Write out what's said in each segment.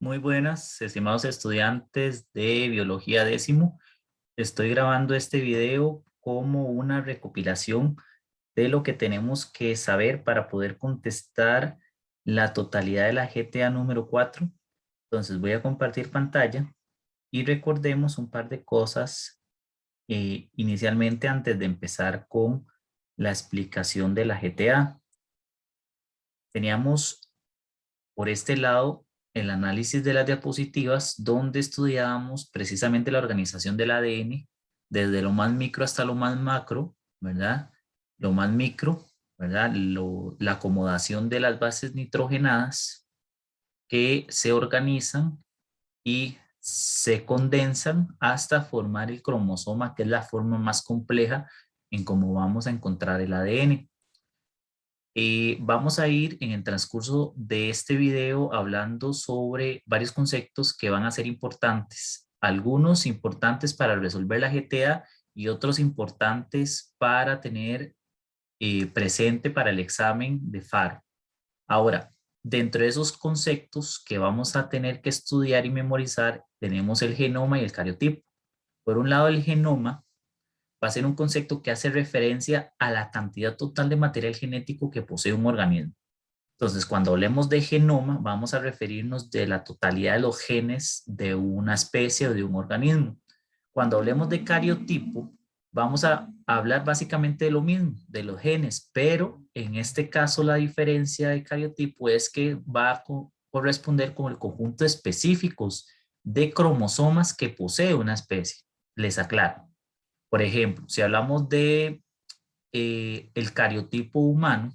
Muy buenas, estimados estudiantes de Biología décimo. Estoy grabando este video como una recopilación de lo que tenemos que saber para poder contestar la totalidad de la GTA número 4. Entonces voy a compartir pantalla y recordemos un par de cosas inicialmente antes de empezar con la explicación de la GTA. Teníamos por este lado el análisis de las diapositivas donde estudiábamos precisamente la organización del ADN desde lo más micro hasta lo más macro, ¿verdad? Lo más micro, ¿verdad? La acomodación de las bases nitrogenadas que se organizan y se condensan hasta formar el cromosoma, que es la forma más compleja en cómo vamos a encontrar el ADN. Vamos a ir en el transcurso de este video hablando sobre varios conceptos que van a ser importantes. Algunos importantes para resolver la GTA y otros importantes para tener presente para el examen de FARO. Ahora, dentro de esos conceptos que vamos a tener que estudiar y memorizar, tenemos el genoma y el cariotipo. Por un lado, el genoma va a ser un concepto que hace referencia a la cantidad total de material genético que posee un organismo. Entonces, cuando hablemos de genoma, vamos a referirnos de la totalidad de los genes de una especie o de un organismo. Cuando hablemos de cariotipo, vamos a hablar básicamente de lo mismo, de los genes, pero en este caso la diferencia de cariotipo es que va a corresponder con el conjunto de específicos de cromosomas que posee una especie. Les aclaro. Por ejemplo, si hablamos de el cariotipo humano,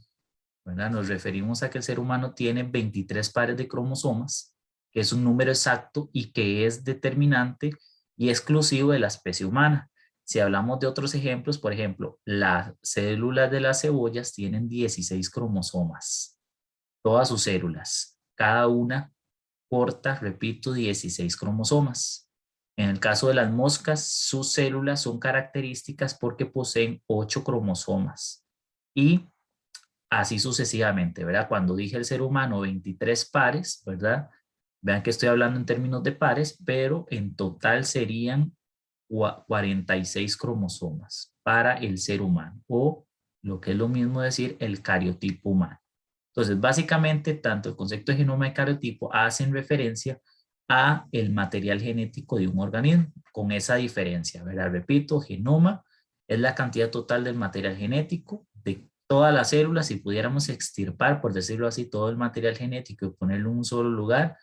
¿verdad? Nos referimos a que el ser humano tiene 23 pares de cromosomas, que es un número exacto y que es determinante y exclusivo de la especie humana. Si hablamos de otros ejemplos, por ejemplo, las células de las cebollas tienen 16 cromosomas, todas sus células, cada una porta, repito, 16 cromosomas. En el caso de las moscas, sus células son características porque poseen 8 cromosomas. Y así sucesivamente, ¿verdad? Cuando dije el ser humano, 23 pares, ¿verdad? Vean que estoy hablando en términos de pares, pero en total serían 46 cromosomas para el ser humano, o lo que es lo mismo decir el cariotipo humano. Entonces, básicamente, tanto el concepto de genoma y cariotipo hacen referencia a el material genético de un organismo, con esa diferencia, ¿verdad? Repito, genoma es la cantidad total del material genético de todas las células. Si pudiéramos extirpar, por decirlo así, todo el material genético y ponerlo en un solo lugar,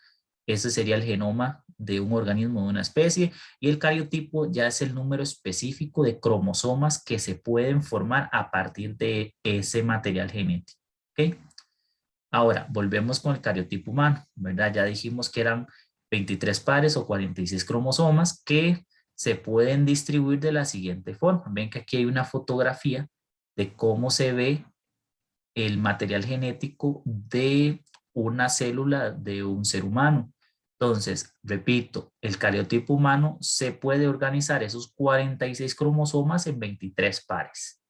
ese sería el genoma de un organismo, de una especie, y el cariotipo ya es el número específico de cromosomas que se pueden formar a partir de ese material genético. ¿Ok? Ahora, volvemos con el cariotipo humano, ¿verdad? Ya dijimos que eran 23 pares o 46 cromosomas que se pueden distribuir de la siguiente forma. Ven que aquí hay una fotografía de cómo se ve el material genético de una célula de un ser humano. Entonces, repito, el cariotipo humano se puede organizar esos 46 cromosomas en 23 pares.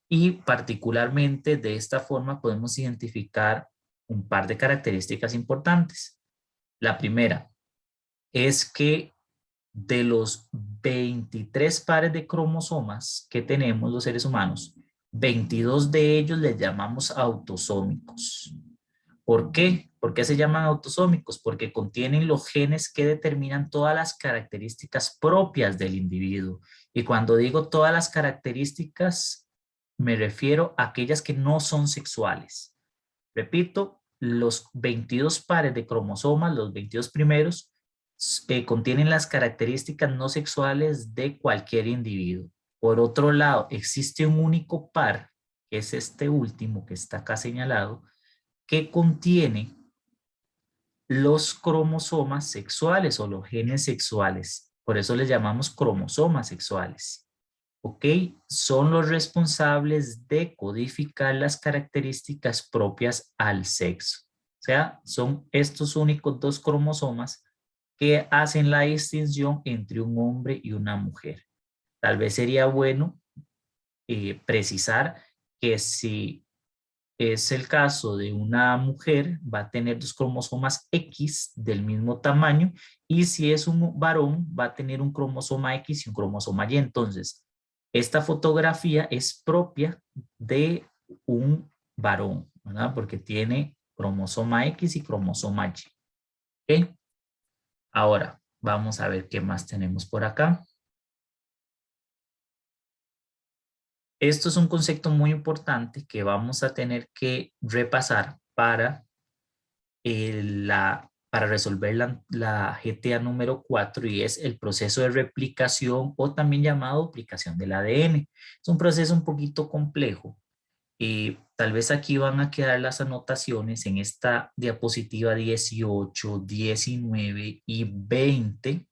Y particularmente de esta forma podemos identificar un par de características importantes. La primera es que de los 23 pares de cromosomas que tenemos los seres humanos, 22 de ellos les llamamos autosómicos. ¿Por qué? ¿Por qué se llaman autosómicos? Porque contienen los genes que determinan todas las características propias del individuo. Y cuando digo todas las características, me refiero a aquellas que no son sexuales. Repito, los 22 pares de cromosomas, los 22 primeros, contienen las características no sexuales de cualquier individuo. Por otro lado, existe un único par, que es este último que está acá señalado, que contiene los cromosomas sexuales o los genes sexuales. Por eso les llamamos cromosomas sexuales. ¿Ok? Son los responsables de codificar las características propias al sexo. O sea, son estos únicos dos cromosomas que hacen la distinción entre un hombre y una mujer. Tal vez sería bueno precisar que si es el caso de una mujer, va a tener dos cromosomas X del mismo tamaño, y si es un varón, va a tener un cromosoma X y un cromosoma Y. Entonces, esta fotografía es propia de un varón, ¿verdad? Porque tiene cromosoma X y cromosoma Y. ¿Ok? Ahora, vamos a ver qué más tenemos por acá. Esto es un concepto muy importante que vamos a tener que repasar para resolver la GTA número 4, y es el proceso de replicación, o también llamado duplicación del ADN. Es un proceso un poquito complejo y tal vez aquí van a quedar las anotaciones en esta diapositiva 18, 19 y 20.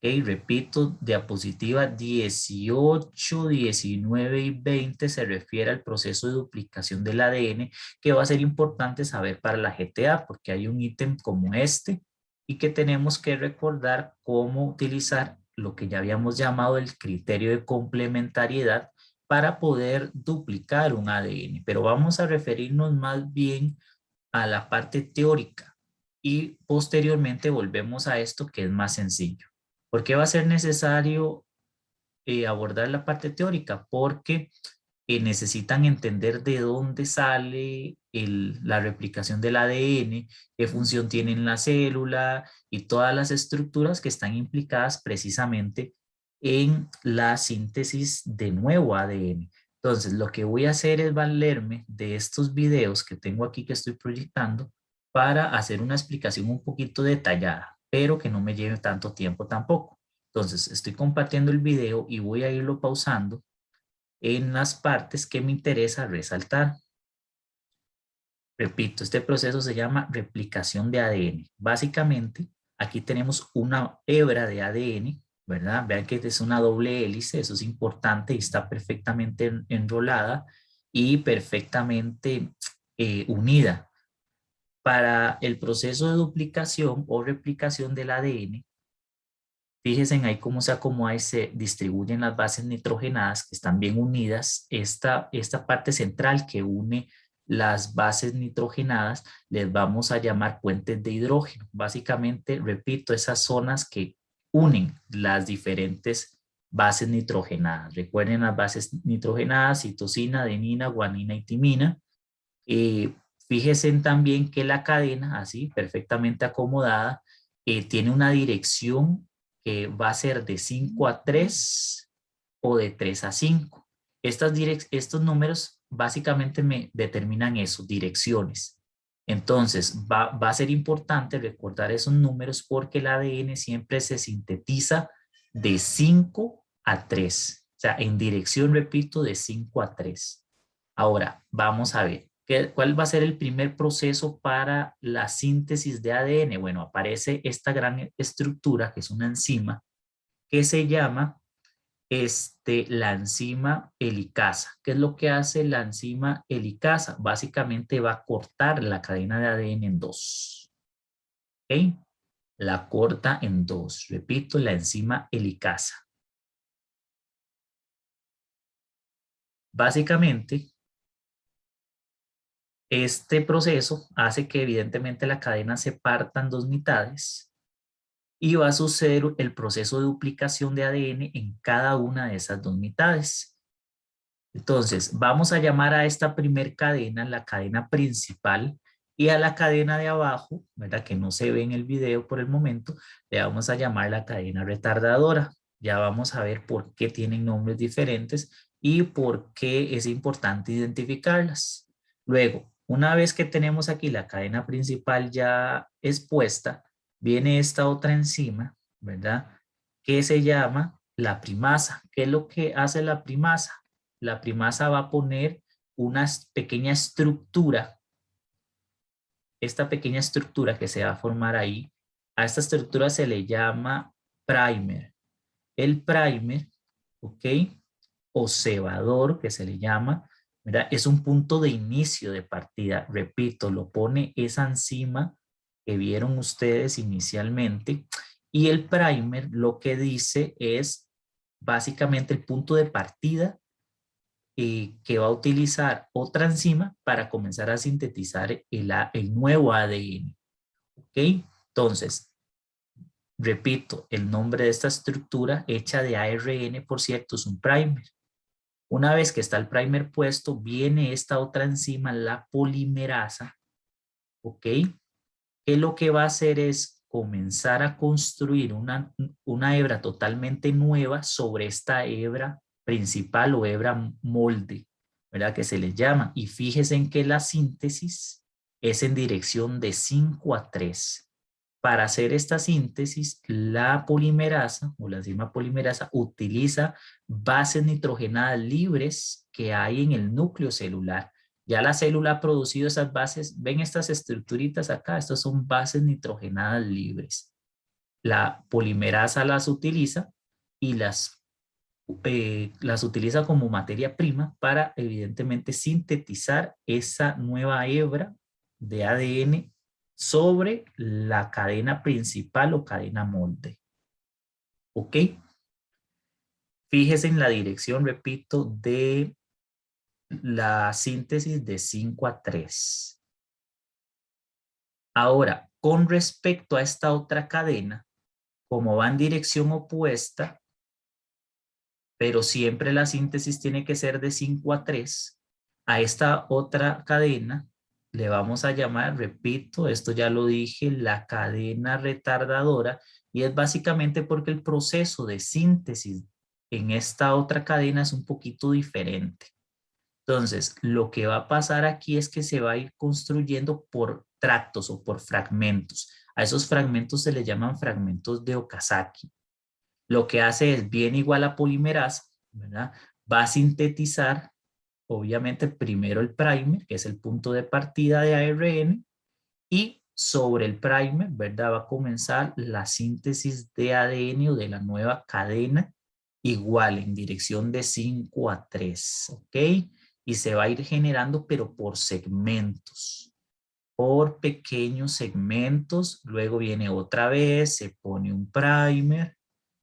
Ok, repito, diapositiva 18, 19 y 20 se refiere al proceso de duplicación del ADN, que va a ser importante saber para la GTA, porque hay un ítem como este y que tenemos que recordar cómo utilizar lo que ya habíamos llamado el criterio de complementariedad para poder duplicar un ADN. Pero vamos a referirnos más bien a la parte teórica y posteriormente volvemos a esto que es más sencillo. ¿Por qué va a ser necesario abordar la parte teórica? Porque necesitan entender de dónde sale la replicación del ADN, qué función tiene en la célula y todas las estructuras que están implicadas precisamente en la síntesis de nuevo ADN. Entonces, lo que voy a hacer es valerme de estos videos que tengo aquí que estoy proyectando para hacer una explicación un poquito detallada, pero que no me lleve tanto tiempo tampoco. Entonces, estoy compartiendo el video y voy a irlo pausando en las partes que me interesa resaltar. Repito, este proceso se llama replicación de ADN. Básicamente, aquí tenemos una hebra de ADN, ¿verdad? Vean que es una doble hélice, eso es importante y está perfectamente enrolada y perfectamente unida. Para el proceso de duplicación o replicación del ADN, fíjense en ahí cómo se acomoda y se distribuyen las bases nitrogenadas que están bien unidas. Esta parte central que une las bases nitrogenadas les vamos a llamar puentes de hidrógeno. Básicamente, repito, esas zonas que unen las diferentes bases nitrogenadas. Recuerden las bases nitrogenadas: citosina, adenina, guanina y timina. Eh, Fíjense también que la cadena, así perfectamente acomodada, tiene una dirección que va a ser de 5 a 3 o de 3 a 5. Estos números básicamente me determinan eso, direcciones. Entonces, va a ser importante recordar esos números porque el ADN siempre se sintetiza de 5 a 3. O sea, en dirección, repito, de 5 a 3. Ahora, vamos a ver. ¿Cuál va a ser el primer proceso para la síntesis de ADN? Bueno, aparece esta gran estructura que es una enzima que se llama la enzima helicasa. ¿Qué es lo que hace la enzima helicasa? Básicamente va a cortar la cadena de ADN en dos. ¿Ok? La corta en dos. Repito, la enzima helicasa. Básicamente, este proceso hace que evidentemente la cadena se parta en dos mitades y va a suceder el proceso de duplicación de ADN en cada una de esas dos mitades. Entonces, vamos a llamar a esta primer cadena la cadena principal, y a la cadena de abajo, ¿verdad?, que no se ve en el video por el momento, le vamos a llamar la cadena retardadora. Ya vamos a ver por qué tienen nombres diferentes y por qué es importante identificarlas. Luego, una vez que tenemos aquí la cadena principal ya expuesta, viene esta otra enzima, ¿verdad?, que se llama la primasa. ¿Qué es lo que hace la primasa? La primasa va a poner una pequeña estructura, esta pequeña estructura que se va a formar ahí, a esta estructura se le llama primer. El primer, ¿ok?, o cebador, que se le llama, ¿verdad?, es un punto de inicio de partida. Repito, lo pone esa enzima que vieron ustedes inicialmente, y el primer lo que dice es básicamente el punto de partida que va a utilizar otra enzima para comenzar a sintetizar el nuevo ADN. ¿Ok? Entonces, repito, el nombre de esta estructura hecha de ARN, por cierto, es un primer. Una vez que está el primer puesto, viene esta otra enzima, la polimerasa, ¿ok? Que lo que va a hacer es comenzar a construir una hebra totalmente nueva sobre esta hebra principal o hebra molde, ¿verdad? Que se le llama. Y fíjense en que la síntesis es en dirección de 5 a 3. Para hacer esta síntesis, la polimerasa o la enzima polimerasa utiliza bases nitrogenadas libres que hay en el núcleo celular. Ya la célula ha producido esas bases, ven estas estructuritas acá, estas son bases nitrogenadas libres. La polimerasa las utiliza y las utiliza como materia prima para evidentemente sintetizar esa nueva hebra de ADN sobre la cadena principal o cadena molde. ¿Ok? Fíjese en la dirección, repito, de la síntesis de 5 a 3. Ahora, con respecto a esta otra cadena, como va en dirección opuesta, pero siempre la síntesis tiene que ser de 5 a 3, a esta otra cadena le vamos a llamar, repito, esto ya lo dije, la cadena retardadora, y es básicamente porque el proceso de síntesis en esta otra cadena es un poquito diferente. Entonces, lo que va a pasar aquí es que se va a ir construyendo por tractos o por fragmentos. A esos fragmentos se les llaman fragmentos de Okazaki. Lo que hace es bien igual a polimerasa, ¿verdad? Va a sintetizar, obviamente, primero el primer, que es el punto de partida de ARN, y sobre el primer, ¿verdad? Va a comenzar la síntesis de ADN o de la nueva cadena, igual en dirección de 5 a 3, ¿ok? Y se va a ir generando, pero por segmentos, por pequeños segmentos. Luego viene otra vez, se pone un primer,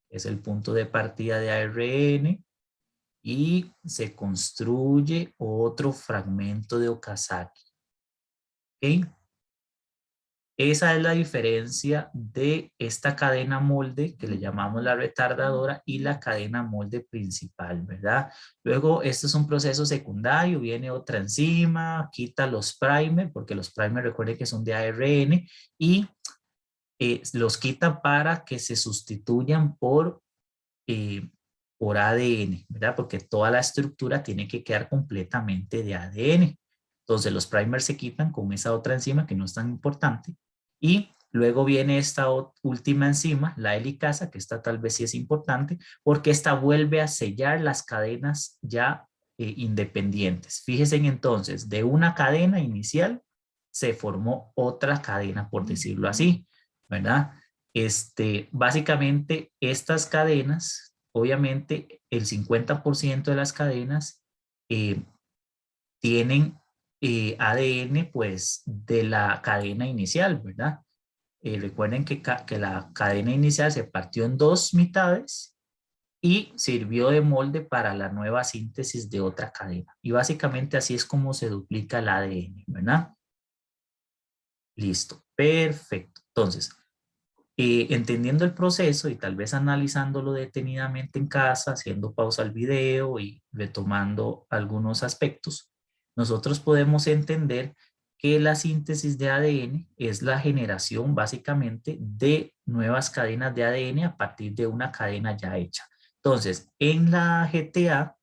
es el punto de partida de ARN, y se construye otro fragmento de Okazaki. ¿Ok? Esa es la diferencia de esta cadena molde que le llamamos la retardadora y la cadena molde principal, ¿verdad? Luego, esto es un proceso secundario, viene otra enzima, quita los primer, porque los primer recuerden que son de ARN, y los quita para que se sustituyan eh, por ADN, ¿verdad? Porque toda la estructura tiene que quedar completamente de ADN. Entonces los primers se quitan con esa otra enzima que no es tan importante, y luego viene esta última enzima, la helicasa, que esta tal vez sí es importante porque esta vuelve a sellar las cadenas ya independientes. Fíjense entonces, de una cadena inicial se formó otra cadena, por decirlo así, ¿verdad? Básicamente estas cadenas, obviamente el 50% de las cadenas eh, tienen ADN pues de la cadena inicial, ¿verdad? Recuerden que la cadena inicial se partió en dos mitades y sirvió de molde para la nueva síntesis de otra cadena. Y básicamente así es como se duplica el ADN, ¿verdad? Listo, perfecto. Entonces, entendiendo el proceso y tal vez analizándolo detenidamente en casa, haciendo pausa al video y retomando algunos aspectos, nosotros podemos entender que la síntesis de ADN es la generación básicamente de nuevas cadenas de ADN a partir de una cadena ya hecha. Entonces, en la GTA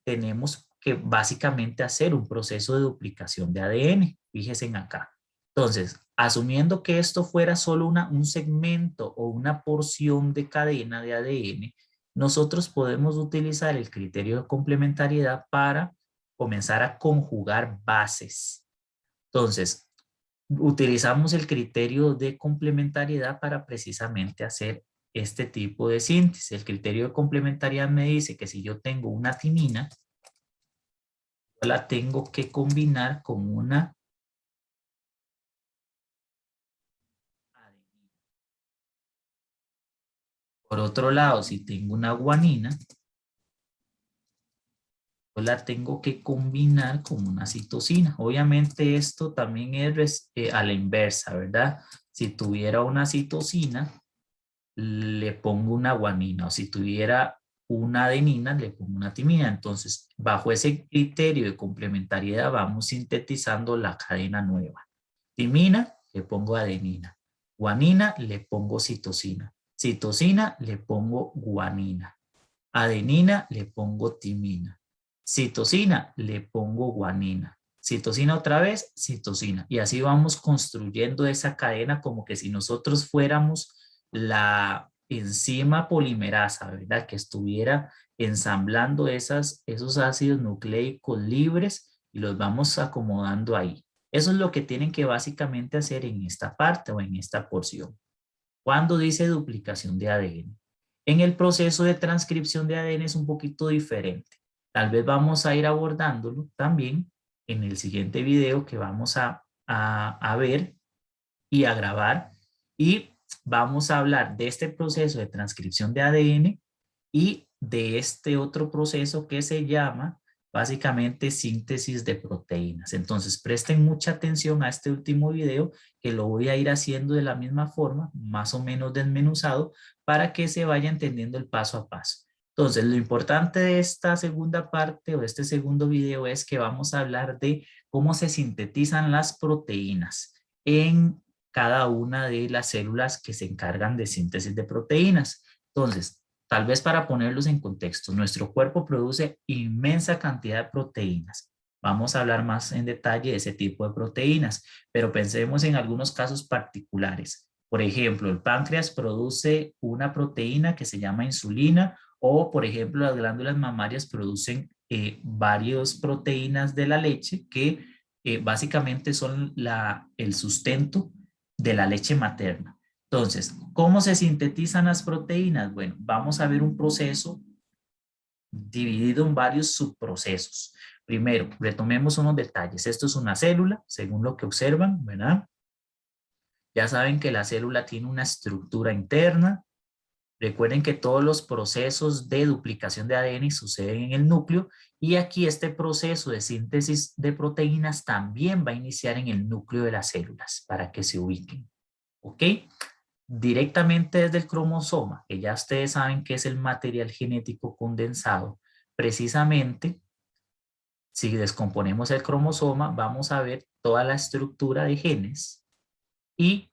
tenemos que básicamente hacer un proceso de duplicación de ADN. Fíjense en acá. Entonces, asumiendo que esto fuera solo un segmento o una porción de cadena de ADN, nosotros podemos utilizar el criterio de complementariedad para comenzar a conjugar bases. Entonces, utilizamos el criterio de complementariedad para precisamente hacer este tipo de síntesis. El criterio de complementariedad me dice que si yo tengo una timina, yo la tengo que combinar con una adenina. Por otro lado, si tengo una guanina, la tengo que combinar con una citosina. Obviamente esto también es a la inversa, ¿verdad? Si tuviera una citosina, le pongo una guanina, o si tuviera una adenina, le pongo una timina. Entonces, bajo ese criterio de complementariedad, vamos sintetizando la cadena nueva. Timina, le pongo adenina. Guanina, le pongo citosina. Citosina, le pongo guanina. Adenina, le pongo timina. Citosina, le pongo guanina. Citosina otra vez, citosina. Y así vamos construyendo esa cadena como que si nosotros fuéramos la enzima polimerasa, ¿verdad? Que estuviera ensamblando esos ácidos nucleicos libres y los vamos acomodando ahí. Eso es lo que tienen que básicamente hacer en esta parte o en esta porción. Cuando dice duplicación de ADN. En el proceso de transcripción de ADN es un poquito diferente. Tal vez vamos a ir abordándolo también en el siguiente video que vamos a ver y a grabar. Y vamos a hablar de este proceso de transcripción de ADN y de este otro proceso que se llama básicamente síntesis de proteínas. Entonces presten mucha atención a este último video que lo voy a ir haciendo de la misma forma, más o menos desmenuzado, para que se vaya entendiendo el paso a paso. Entonces lo importante de esta segunda parte o de este segundo video es que vamos a hablar de cómo se sintetizan las proteínas en cada una de las células que se encargan de síntesis de proteínas. Entonces, tal vez para ponerlos en contexto, nuestro cuerpo produce inmensa cantidad de proteínas. Vamos a hablar más en detalle de ese tipo de proteínas, pero pensemos en algunos casos particulares. Por ejemplo, el páncreas produce una proteína que se llama insulina, o por ejemplo las glándulas mamarias producen varias proteínas de la leche que básicamente son el sustento de la leche materna. Entonces, ¿cómo se sintetizan las proteínas? Bueno, vamos a ver un proceso dividido en varios subprocesos. Primero, retomemos unos detalles. Esto es una célula, según lo que observan, ¿verdad? Ya saben que la célula tiene una estructura interna. Recuerden que todos los procesos de duplicación de ADN suceden en el núcleo y aquí este proceso de síntesis de proteínas también va a iniciar en el núcleo de las células para que se ubiquen. ¿Ok? Directamente desde el cromosoma, que ya ustedes saben que es el material genético condensado, precisamente, si descomponemos el cromosoma, vamos a ver toda la estructura de genes y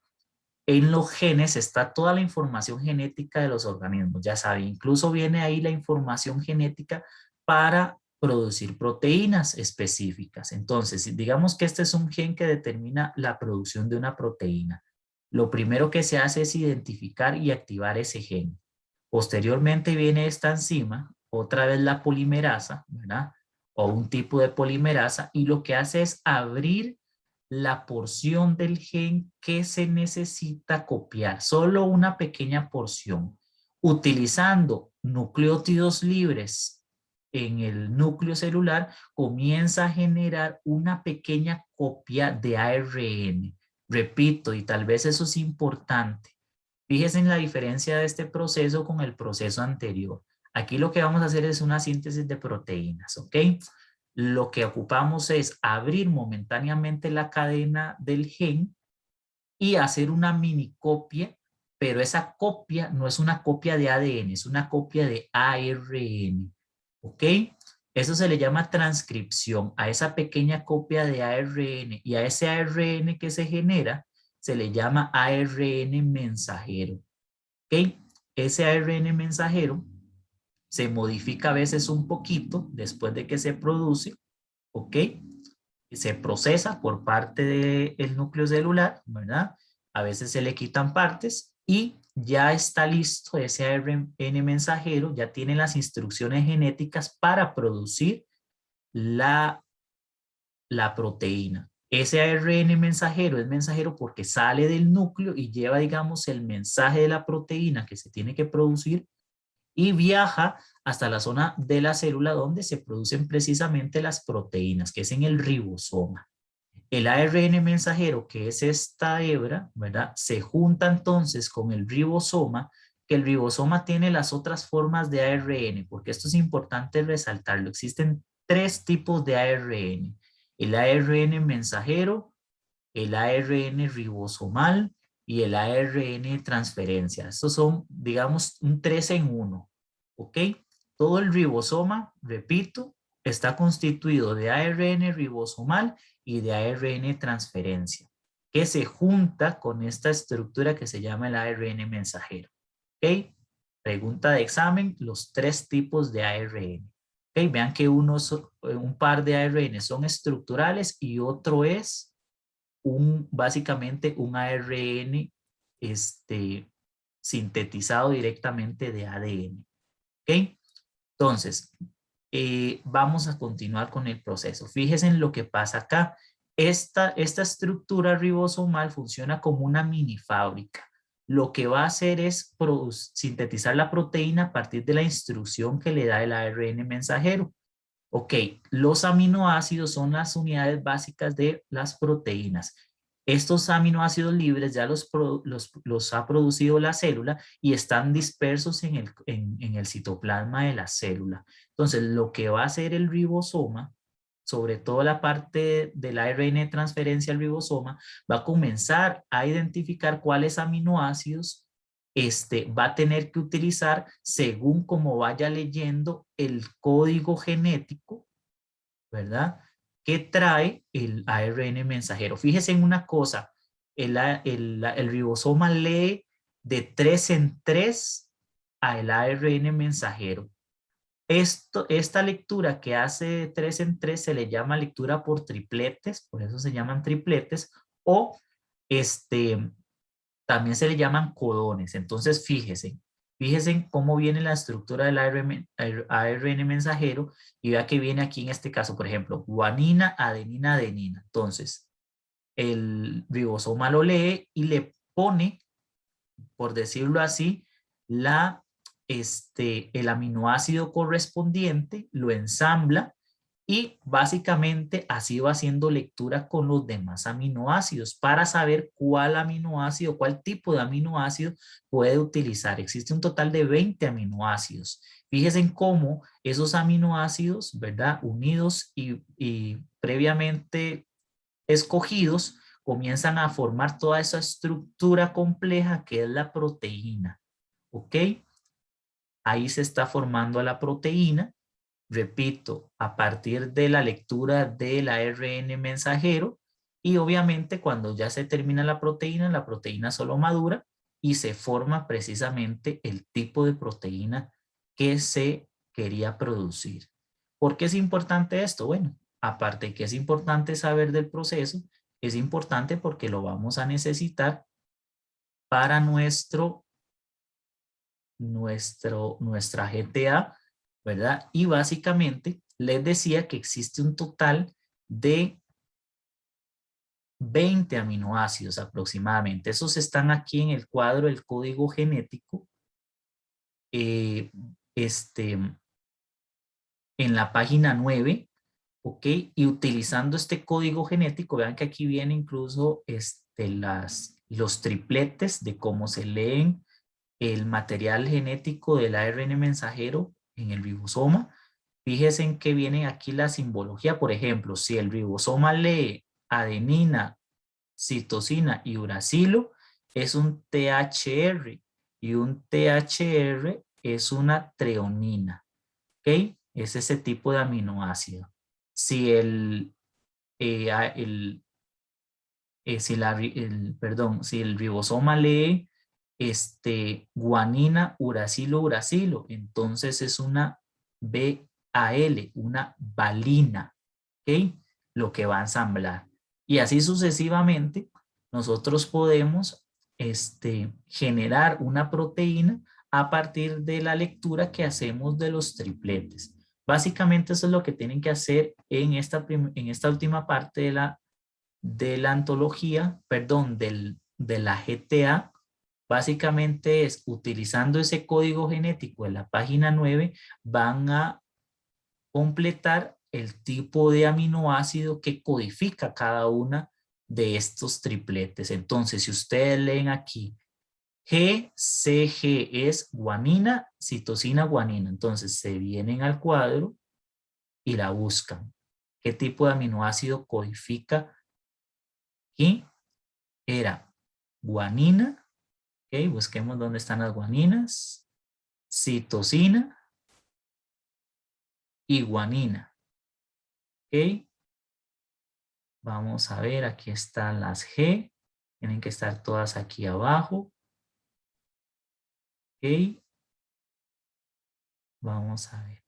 en los genes está toda la información genética de los organismos, ya saben, incluso viene ahí la información genética para producir proteínas específicas. Entonces, digamos que este es un gen que determina la producción de una proteína. Lo primero que se hace es identificar y activar ese gen. Posteriormente viene esta enzima, otra vez la polimerasa, ¿verdad? O un tipo de polimerasa, y lo que hace es abrir la porción del gen que se necesita copiar, solo una pequeña porción, utilizando nucleótidos libres en el núcleo celular, comienza a generar una pequeña copia de ARN. Repito, y tal vez eso es importante. Fíjense en la diferencia de este proceso con el proceso anterior. Aquí lo que vamos a hacer es una síntesis de proteínas, ¿ok? Lo que ocupamos es abrir momentáneamente la cadena del gen y hacer una mini copia, pero esa copia no es una copia de ADN, es una copia de ARN, ¿ok? Eso se le llama transcripción. A esa pequeña copia de ARN y a ese ARN que se genera, se le llama ARN mensajero, ¿ok? Ese ARN mensajero se modifica a veces un poquito después de que se produce, ¿ok? Se procesa por parte del núcleo celular, ¿verdad? A veces se le quitan partes y ya está listo ese ARN mensajero, ya tiene las instrucciones genéticas para producir la proteína. Ese ARN mensajero es mensajero porque sale del núcleo y lleva, digamos, el mensaje de la proteína que se tiene que producir y viaja hasta la zona de la célula donde se producen precisamente las proteínas, que es en el ribosoma. El ARN mensajero, que es esta hebra, ¿verdad? Se junta entonces con el ribosoma, que el ribosoma tiene las otras formas de ARN, porque esto es importante resaltarlo. Existen tres tipos de ARN. El ARN mensajero, el ARN ribosomal y el ARN transferencia. Estos son, digamos, un 3 en 1. ¿Ok? Todo el ribosoma, repito, está constituido de ARN ribosomal y de ARN transferencia, que se junta con esta estructura que se llama el ARN mensajero. ¿Ok? Pregunta de examen, los tres tipos de ARN. ¿Ok? Vean que un par de ARN son estructurales y otro es básicamente un ARN sintetizado directamente de ADN. ¿Ok? Entonces, vamos a continuar con el proceso. Fíjense en lo que pasa acá. Esta estructura ribosomal funciona como una mini fábrica. Lo que va a hacer es sintetizar la proteína a partir de la instrucción que le da el ARN mensajero. Ok, los aminoácidos son las unidades básicas de las proteínas. Estos aminoácidos libres ya los ha producido la célula y están dispersos en el citoplasma de la célula. Entonces, lo que va a hacer el ribosoma, sobre todo la parte del ARN de transferencia al ribosoma, va a comenzar a identificar cuáles aminoácidos va a tener que utilizar según como vaya leyendo el código genético, ¿verdad? Que trae el ARN mensajero. Fíjese en una cosa, el ribosoma lee de 3 en 3 al ARN mensajero. Esta lectura que hace de 3 en 3 se le llama lectura por tripletes, por eso se llaman tripletes, o también se le llaman codones. Entonces, fíjese en cómo viene la estructura del ARN mensajero y vea que viene aquí en este caso, por ejemplo, guanina, adenina, adenina. Entonces, el ribosoma lo lee y le pone, por decirlo así, el aminoácido correspondiente, lo ensambla y básicamente así va haciendo lectura con los demás aminoácidos para saber cuál aminoácido, cuál tipo de aminoácido puede utilizar. Existe un total de 20 aminoácidos. Fíjense en cómo esos aminoácidos, ¿verdad? Unidos y previamente escogidos, comienzan a formar toda esa estructura compleja que es la proteína. ¿Ok? Ahí se está formando la proteína. Repito, a partir de la lectura del ARN mensajero y obviamente cuando ya se termina la proteína solo madura y se forma precisamente el tipo de proteína que se quería producir. ¿Por qué es importante esto? Bueno, aparte de que es importante saber del proceso, es importante porque lo vamos a necesitar para nuestra GTA, ¿verdad? Y básicamente les decía que existe un total de 20 aminoácidos aproximadamente. Esos están aquí en el cuadro del código genético. Eh, en la página 9, ¿ok? Y utilizando este código genético, vean que aquí viene incluso los tripletes de cómo se leen el material genético del ARN mensajero en el ribosoma. Fíjense en que viene aquí la simbología. Por ejemplo, si el ribosoma lee adenina, citosina y uracilo, es un THR y un THR es una treonina. ¿Ok? Es ese tipo de aminoácido. Si si el ribosoma lee guanina, uracilo, uracilo, entonces es una BAL, una valina, ¿ok? Lo que va a ensamblar. Y así sucesivamente, nosotros podemos generar una proteína a partir de la lectura que hacemos de los tripletes. Básicamente eso es lo que tienen que hacer en esta última parte de la antología, perdón, de la GTA. Básicamente es utilizando ese código genético en la página 9, van a completar el tipo de aminoácido que codifica cada una de estos tripletes. Entonces, si ustedes leen aquí, GCG es guanina, citosina, guanina. Entonces, se vienen al cuadro y la buscan. ¿Qué tipo de aminoácido codifica? Y era guanina. Ok, busquemos dónde están las guaninas. Citosina y guanina. Ok, vamos a ver, aquí están las G. Tienen que estar todas aquí abajo. Ok, vamos a ver.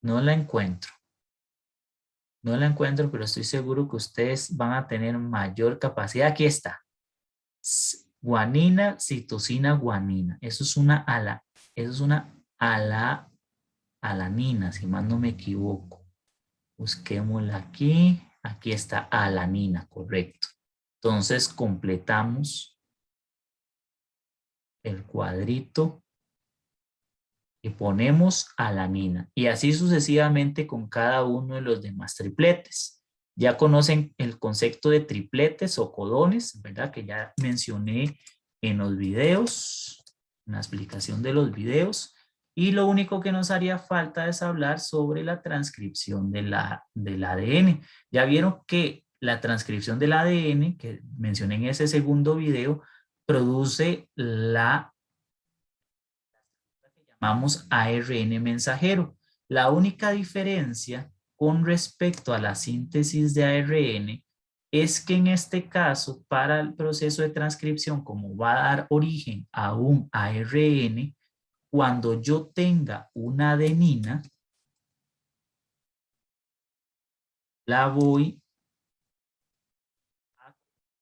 No la encuentro. No la encuentro, pero estoy seguro que ustedes van a tener mayor capacidad. Aquí está. Guanina, citosina, guanina. Eso es una alanina, si más no me equivoco. Busquémosla aquí. Aquí está alanina, correcto. Entonces completamos el cuadrito y ponemos alanina. Y así sucesivamente con cada uno de los demás tripletes. Ya conocen el concepto de tripletes o codones, ¿verdad? Que ya mencioné en los videos, en la explicación de los videos. Y lo único que nos haría falta es hablar sobre la transcripción del ADN. Ya vieron que la transcripción del ADN, que mencioné en ese segundo video, produce la que llamamos ARN mensajero. La única diferencia con respecto a la síntesis de ARN es que en este caso, para el proceso de transcripción, como va a dar origen a un ARN, cuando yo tenga una adenina, la voy a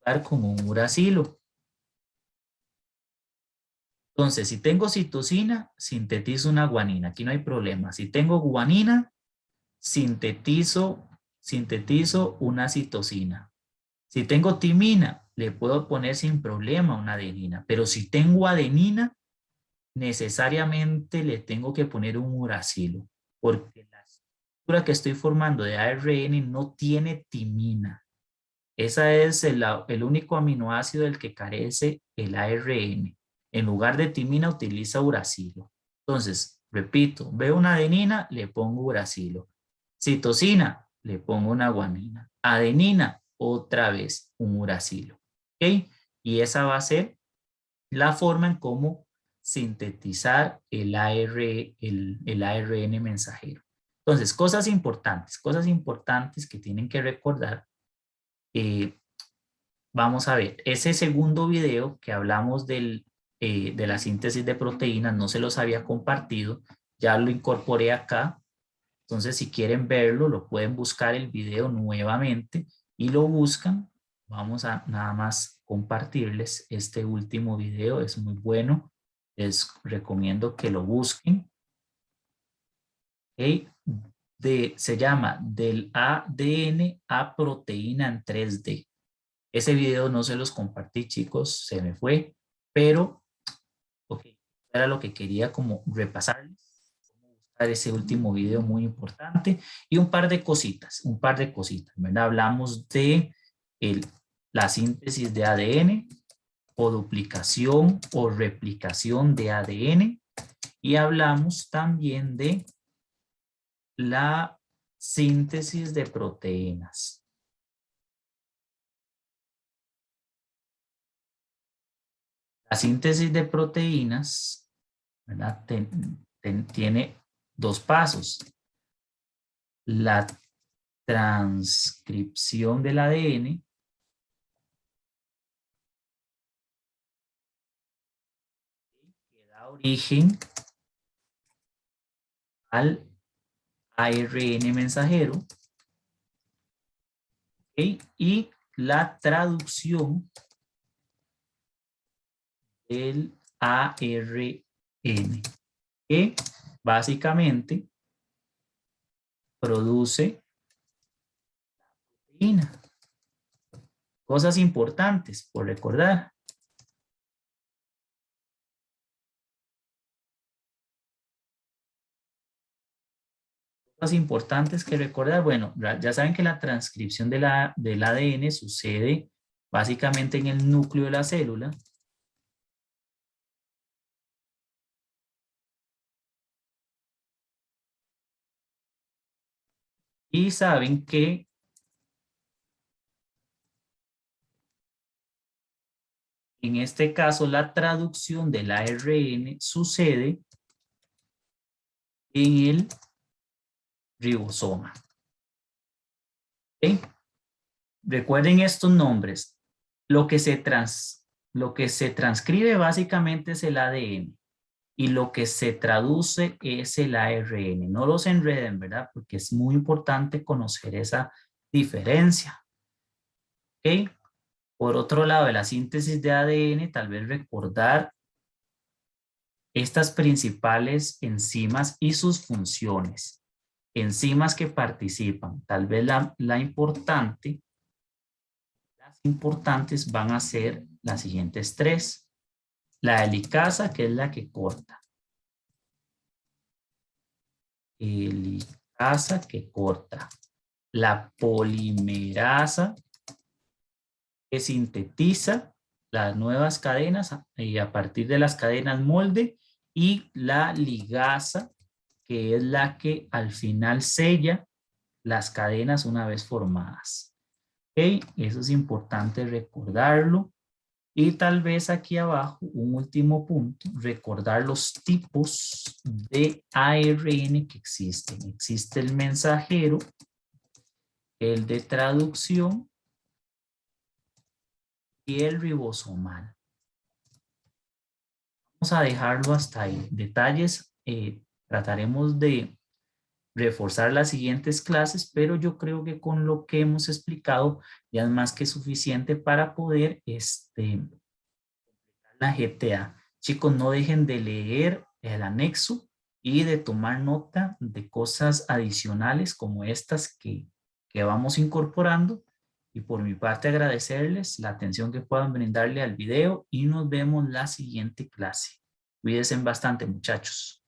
colocar como un uracilo. Entonces, si tengo citosina, sintetizo una guanina. Aquí no hay problema. Si tengo guanina, sintetizo una citosina. Si tengo timina, le puedo poner sin problema una adenina. Pero si tengo adenina, necesariamente le tengo que poner un uracilo. Porque la estructura que estoy formando de ARN no tiene timina. Ese es el único aminoácido del que carece el ARN. En lugar de timina utiliza uracilo. Entonces, repito, veo una adenina, le pongo uracilo. Citosina, le pongo una guanina. Adenina, otra vez un uracilo. ¿Ok? Y esa va a ser la forma en cómo sintetizar el ARN mensajero. Entonces, cosas importantes que tienen que recordar. Vamos a ver, ese segundo video que hablamos de la síntesis de proteínas, no se los había compartido, ya lo incorporé acá. Entonces, si quieren verlo, lo pueden buscar el video nuevamente y lo buscan. Vamos a nada más compartirles este último video, es muy bueno. Les recomiendo que lo busquen. ¿Okay? Se llama Del ADN a proteína en 3D. Ese video no se los compartí, chicos, se me fue, pero okay, era lo que quería como repasarles, ese último video muy importante y un par de cositas, ¿verdad? Hablamos de la síntesis de ADN o duplicación o replicación de ADN y hablamos también de la síntesis de proteínas. La síntesis de proteínas, ¿verdad? Tiene dos pasos. La transcripción del ADN que da origen al ARN mensajero, ¿okay? Y la traducción del ARN, que básicamente produce proteína. Cosas importantes por recordar. Cosas importantes que recordar. Bueno, ya saben que la transcripción del ADN sucede básicamente en el núcleo de la célula. Y saben que en este caso la traducción del ARN sucede en el ribosoma. ¿Ok? Recuerden estos nombres. Lo que se transcribe básicamente es el ADN y lo que se traduce es el ARN. No los enreden, ¿verdad? Porque es muy importante conocer esa diferencia. ¿Ok? Por otro lado, de la síntesis de ADN, tal vez recordar estas principales enzimas y sus funciones. Enzimas que participan. Tal vez las importantes van a ser las siguientes tres. La helicasa, que es la que corta. Helicasa que corta. La polimerasa que sintetiza las nuevas cadenas y a partir de las cadenas molde, y la ligasa que es la que al final sella las cadenas una vez formadas. ¿Ok? Eso es importante recordarlo. Y tal vez aquí abajo, un último punto, recordar los tipos de ARN que existen. Existe el mensajero, el de traducción y el ribosomal. Vamos a dejarlo hasta ahí. Detalles trataremos de reforzar las siguientes clases, pero yo creo que con lo que hemos explicado ya es más que suficiente para poder la GTA. Chicos, no dejen de leer el anexo y de tomar nota de cosas adicionales como estas que vamos incorporando. Y por mi parte agradecerles la atención que puedan brindarle al video y nos vemos la siguiente clase. Cuídense bastante, muchachos.